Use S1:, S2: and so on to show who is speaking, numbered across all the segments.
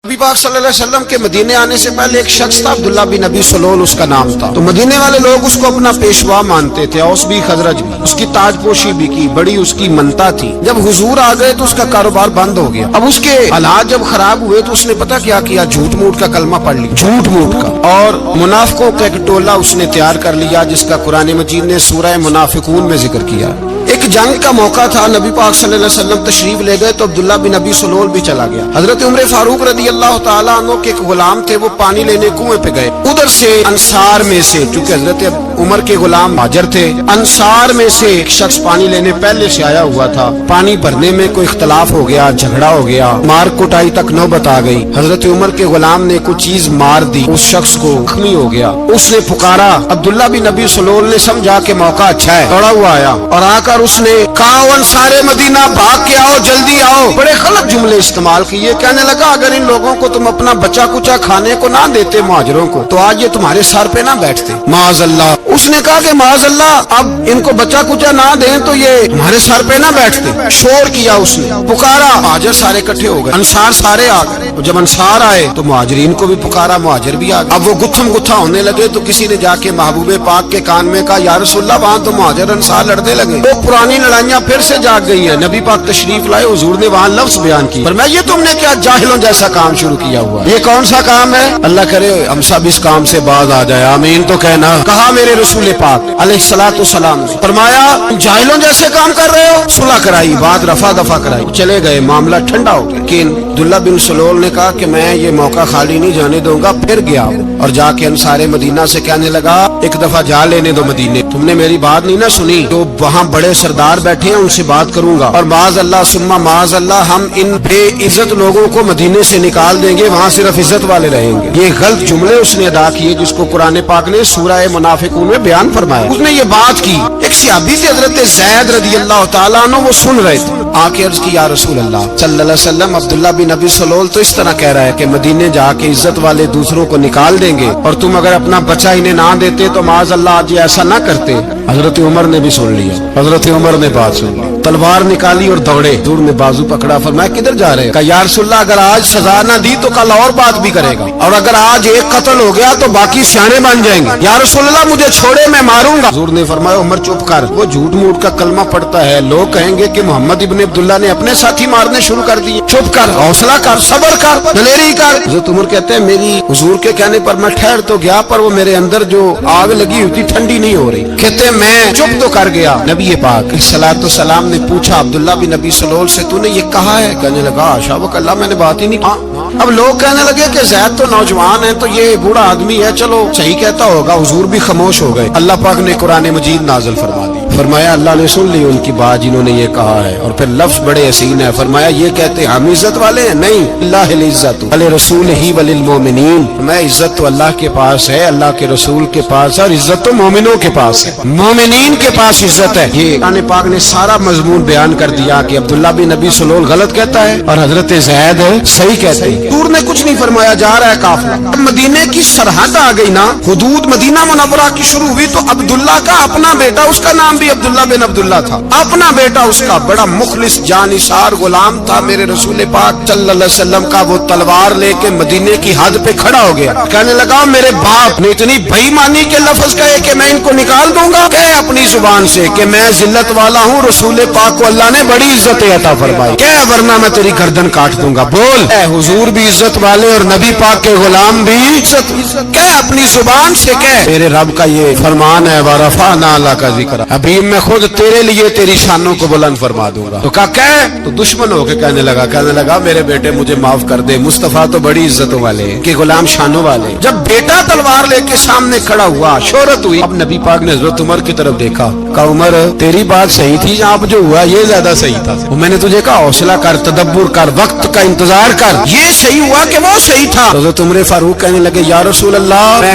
S1: نبی پاک صلی اللہ علیہ وسلم کے مدینے آنے سے پہلے ایک شخص تھا، عبداللہ بن ابی سلول اس کا نام تھا۔ تو مدینے والے لوگ اس کو اپنا پیشوا مانتے تھے، اوس بھی خزرج بھی، اس کی تاج پوشی بھی کی، بڑی اس کی منتا تھی۔ جب حضور آ گئے تو اس کا کاروبار بند ہو گیا۔ اب اس کے حالات جب خراب ہوئے تو اس نے پتہ کیا کیا، جھوٹ موٹ کا کلمہ پڑھ لیا، جھوٹ موٹ کا، اور منافقوں کا ایک ٹولہ اس نے تیار کر لیا جس کا قرآن مجید نے سورہ منافقون میں ذکر کیا۔ ایک جنگ کا موقع تھا، نبی پاک صلی اللہ علیہ وسلم تشریف لے گئے تو عبداللہ بن ابی سلول بھی چلا گیا۔ حضرت عمر فاروق رضی اللہ تعالیٰ عنہ کے ایک غلام تھے، وہ پانی لینے کنویں پہ گئے۔ ادھر سے انصار میں سے، چونکہ حضرت عمر کے غلام مہاجر تھے، انصار میں سے ایک شخص پانی لینے پہلے سے آیا ہوا تھا۔ پانی بھرنے میں کوئی اختلاف ہو گیا، جھگڑا ہو گیا، مار کٹائی تک نوبت آ گئی۔ حضرت عمر کے غلام نے کوئی چیز مار دی، اس شخص کو زخمی ہو گیا۔ اس نے پکارا، عبداللہ بن ابی سلول نے سمجھا کہ موقع اچھا ہے، دوڑا ہوا آیا اور آ کر اس نے کہا، انصار مدینہ بھاگ کے آؤ، جلدی آؤ۔ بڑے غلط جملے استعمال کیے، کہنے لگا اگر ان لوگوں کو تم اپنا بچا کچا کھانے کو نہ دیتے مہاجروں کو تو آج یہ تمہارے سر پہ نہ بیٹھتے، معاذ اللہ۔ اس نے کہا کہ معاذ اللہ، اب ان کو بچا کچا نہ دیں تو یہ تمہارے سر پہ نہ بیٹھتے۔ شور کیا اس نے، پکارا، مہاجر سارے اکٹھے ہو گئے، انصار سارے آ گئے۔ جب انصار آئے تو مہاجرین کو بھی پکارا، مہاجر بھی آ گئے۔ اب وہ گتھم گتھا ہونے لگے تو کسی نے جا کے محبوب پاک کے کان میں کہا، یا رسول اللہ، وہاں تو مہاجر انصار لڑنے لگے، وہ پرانی لڑائیاں پھر سے جاگ گئی ہیں۔ نبی پاک تشریف لائے، حضور نے وہاں لفظ بیان کی، فرمایا یہ تم نے کیا جاہلوں جیسا کام شروع کیا ہوا، یہ کون سا کام ہے؟ اللہ کرے ہم سب اس کام سے باز آ جائے، آمین تو کہنا۔ کہا میرے رسول پاک علیہ الصلوۃ والسلام نے، فرمایا جاہلوں جیسے کام کر رہے ہو۔ صلح کرائی، بات رفع دفع کرائی، چلے گئے، معاملہ ٹھنڈا ہو گیا۔ لیکن عبداللہ بن سلول نے کہا کہ میں یہ موقع خالی نہیں جانے دوں گا۔ پھر گیا اور جا کے انصار مدینہ سے کہنے لگا، ایک دفعہ جا لینے دو مدینے، تم نے میری بات نہیں نہ سنی، تو وہاں بڑے سردار بیٹھے ہیں ان سے بات کروں گا، اور معاذ اللہ ثم معاذ اللہ ہم ان بے عزت لوگوں کو مدینے سے نکال دیں گے، وہاں صرف عزت والے رہیں گے۔ یہ غلط جملے اس نے ادا کیے جس کو قرآن پاک نے سورہ منافقون میں بیان فرمایا۔ اس نے یہ بات کی، ایک صحابی تھے حضرت زید رضی اللہ تعالیٰ عنہ، وہ سن رہے تھے، آ کے عرض کی، یا رسول اللہ صلی اللہ علیہ وسلم، عبداللہ بن ابی سلول تو اس طرح کہہ رہا ہے کہ مدینے جا کے عزت والے دوسروں کو نکال دیں گے، اور تم اگر اپنا بچہ انہیں نہ دیتے تو معاذ اللہ آج ایسا نہ کرتے۔ حضرت عمر نے بھی سن لیا، حضرت عمر نے بات سن لی، تلوار نکالی اور دوڑے، حضور نے بازو پکڑا، فرمایا کدھر جا رہے؟ کہا یا رسول اللہ اگر آج سزا نہ دی تو کل اور بات بھی کرے گا، اور اگر آج ایک قتل ہو گیا تو باقی سیانے بن جائیں گے، یا رسول اللہ مجھے چھوڑے میں ماروں گا۔ حضور نے فرمایا عمر چپ کر، وہ جھوٹ موٹ کا کلمہ پڑھتا ہے، لوگ کہیں گے کہ محمد ابن عبداللہ نے اپنے ساتھی مارنے شروع کر دیے، چپ کر، حوصلہ کر، صبر کر، دلیری کر۔ حضرت عمر کہتے ہیں میری حضور کے کہنے پر میں ٹھہر تو گیا، پر وہ میرے اندر جو آگ لگی ہوئی تھی ٹھنڈی نہیں ہو رہی۔ کہتے ہیں میں چپ تو کر گیا۔ نبی پاک علیہ الصلوۃ والسلام نے پوچھا عبداللہ بن ابی سلول سے، تو نے یہ کہا ہے؟ کہنے لگا حاشا و کلا، میں نے بات ہی نہیں کی۔ اب لوگ کہنے لگے کہ زید تو نوجوان ہے تو یہ بوڑھا آدمی ہے، چلو صحیح کہتا ہوگا۔ حضور بھی خاموش ہو گئے۔ اللہ پاک نے قرآن مجید نازل فرما دی، فرمایا اللہ نے سن لی ان کی بات جنہوں نے یہ کہا ہے، اور پھر لفظ بڑے حسین ہے، فرمایا یہ کہتے ہم عزت والے ہیں؟ نہیں، اللہ العزت ولرسولہ وللمؤمنین، میں عزت تو اللہ کے پاس ہے، اللہ کے رسول کے پاس ہے، اور عزت تو مومنوں کے پاس ہے، مومنین کے پاس عزت ہے۔ یہ قرآن پاک نے سارا مضمون بیان کر دیا کہ عبداللہ بن ابی سلول غلط کہتا ہے اور حضرت زید صحیح کہتے ہیں۔ حضور نے کچھ نہیں فرمایا، جا رہا ہے قافلہ۔ اب مدینے کی سرحد آ گئی نا، حدود مدینہ منورہ کی شروع ہوئی، تو عبداللہ کا اپنا بیٹا، اس کا نام بھی عبداللہ بن عبداللہ تھا، اپنا بیٹا اس کا بڑا مخلص جانثار غلام تھا میرے رسول پاک صلی اللہ علیہ وسلم کا، وہ تلوار لے کے مدینے کی حد پہ کھڑا ہو گیا، کہنے لگا میرے باپ نے اتنی بے ایمانی کے لفظ کہے کہ میں ان کو نکال دوں گا، کہ اپنی زبان سے کہ میں ذلت والا ہوں، رسول پاک کو اللہ نے بڑی عزت عطا فرمائی، کہ ورنہ میں تیری گردن کاٹ دوں گا۔ بول، اے حضور بھی عزت والے اور نبی پاک کے غلام بھی عزت، کہ اپنی زبان سے کہ میرے رب کا یہ فرمان ہے، وَرَفَعْنَا لَكَ ذِكْرَكَ، ابھی میں خود تیرے لیے تیری شانوں کو بلند فرما دوں گا۔ تو کہا کہ تو دشمن ہو کے کہنے لگا میرے بیٹے مجھے معاف کر دے، مصطفیٰ تو بڑی عزتوں والے ہیں کہ غلام شانوں والے۔ جب بیٹا تلوار لے کے سامنے کھڑا ہوا، شہرت ہوئی، اب نبی پاک نے حضرت عمر کی طرف دیکھا، کہا عمر تیری بات صحیح تھی، اب جو ہوا یہ زیادہ صحیح تھا، میں نے تجھے کہا حوصلہ کر، تدبر کر، وقت کا انتظار کر، یہ صحیح ہوا کہ وہ صحیح تھا۔ حضرت عمر فاروق کہنے لگے یا رسول اللہ میں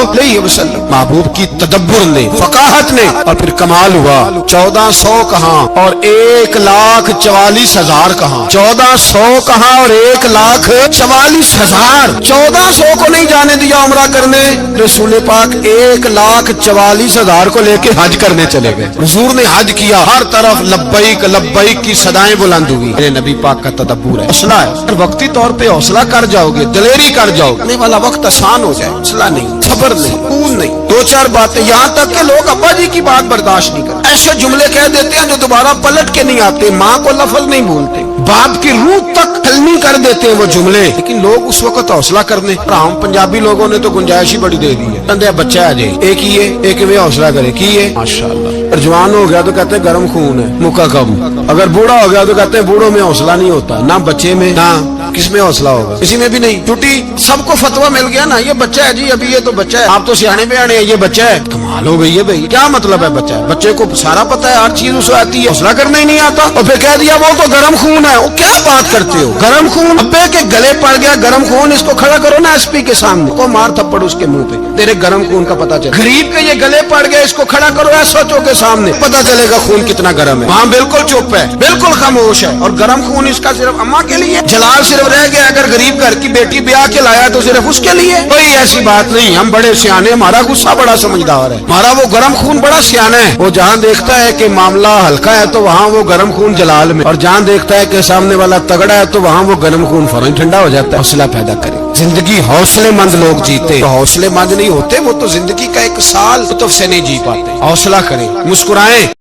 S1: علیہ وسلم. محبوب کی تدبر نے، فقاہت نے، اور پھر کمال ہوا. 1400 کہاں اور 1,44,000 کہاں. 1400 کہاں اور 1,44,000. 1400 کو نہیں جانے دیا عمرہ کرنے. رسول پاک 1,44,000 کو لے کے حج کرنے چلے گئے. حضور نے حج کیا، ہر طرف لبیک لبیک کی صدائیں بلند ہوئی. میرے نبی پاک کا تدبر ہے، حوصلہ ہے. وقتی طور پہ حوصلہ کر جاؤ گے، دلیری کر جاؤ گے، آنے والا وقت آسان ہو جائے. حوصلہ نہیں، صبر نہیں، خون نہیں. 2-4 باتیں، یہاں تک کہ لوگ ابا جی کی بات برداشت نہیں کرتے. ایسے جملے کہہ دیتے ہیں جو دوبارہ پلٹ کے نہیں آتے. ماں کو لفظ نہیں بولتے، باپ کی روح تک حلمی کر دیتے ہیں وہ جملے. لیکن لوگ اس وقت حوصلہ کرنے. ہم پنجابی لوگوں نے تو گنجائش ہی بڑی دے دی ہے. بندے بچہ آ جائے، ایک ہی ہے، ایک میں حوصلہ کرے کی ہے ماشاءاللہ. اور جوان ہو گیا تو کہتے ہیں گرم خون ہے، مکہ کب. اگر بوڑھا ہو گیا تو کہتے ہیں بوڑھوں میں حوصلہ نہیں ہوتا. نہ بچے میں، نہ کس میں حوصلہ ہوگا، کسی میں بھی نہیں. چھٹی سب کو فتوا مل گیا نا، یہ بچہ ہے جی، ابھی یہ تو بچہ ہے، آپ تو سیانے بیانے ہیں، یہ بچہ ہے. کمال ہو گئی ہے بھائی. کیا مطلب ہے بچہ ہے؟ بچے کو سارا پتا ہے، ہر چیز اسے آتی ہے، حوصلہ کرنا ہی نہیں آتا. اور پھر کہہ دیا وہ تو گرم خون ہے. وہ کیا بات کرتے ہو؟ گرم خون ابے کے گلے پڑ گیا گرم خون. اس کو کھڑا کرو نا ایس پی کے سامنے، کو مار تھپڑ اس کے منہ پہ، تیرے گرم خون کا پتا چلے. غریب کے یہ گلے پڑ گئے، اس کو کھڑا کرو ایس ایچ او کے سامنے، پتا چلے گا خون کتنا گرم ہے. وہاں بالکل چپ ہے، بالکل خاموش ہے. اور گرم خون اس کا صرف اماں کے لیے. جلال صرف رہ گیا اگر غریب گھر کی بیٹی بیاہ کے لایا تو صرف اس کے لیے. کوئی ایسی بات نہیں. ہم بڑے سیانے، ہمارا غصہ بڑا سمجھدار ہے، ہمارا وہ گرم خون بڑا سیانا ہے. وہ جہاں دیکھتا ہے کہ معاملہ ہلکا ہے تو وہاں وہ گرم خون جلال میں، اور جہاں دیکھتا ہے کہ سامنے والا تگڑا ہے تو وہاں وہ گرم خون فوراً ٹھنڈا ہو جاتا ہے. حوصلہ پیدا کرے. زندگی حوصلے مند لوگ جیتے. تو حوصلے مند نہیں ہوتے وہ تو زندگی کا 1 سال لطف سے نہیں جی پاتے. حوصلہ کریں، مسکرائیں.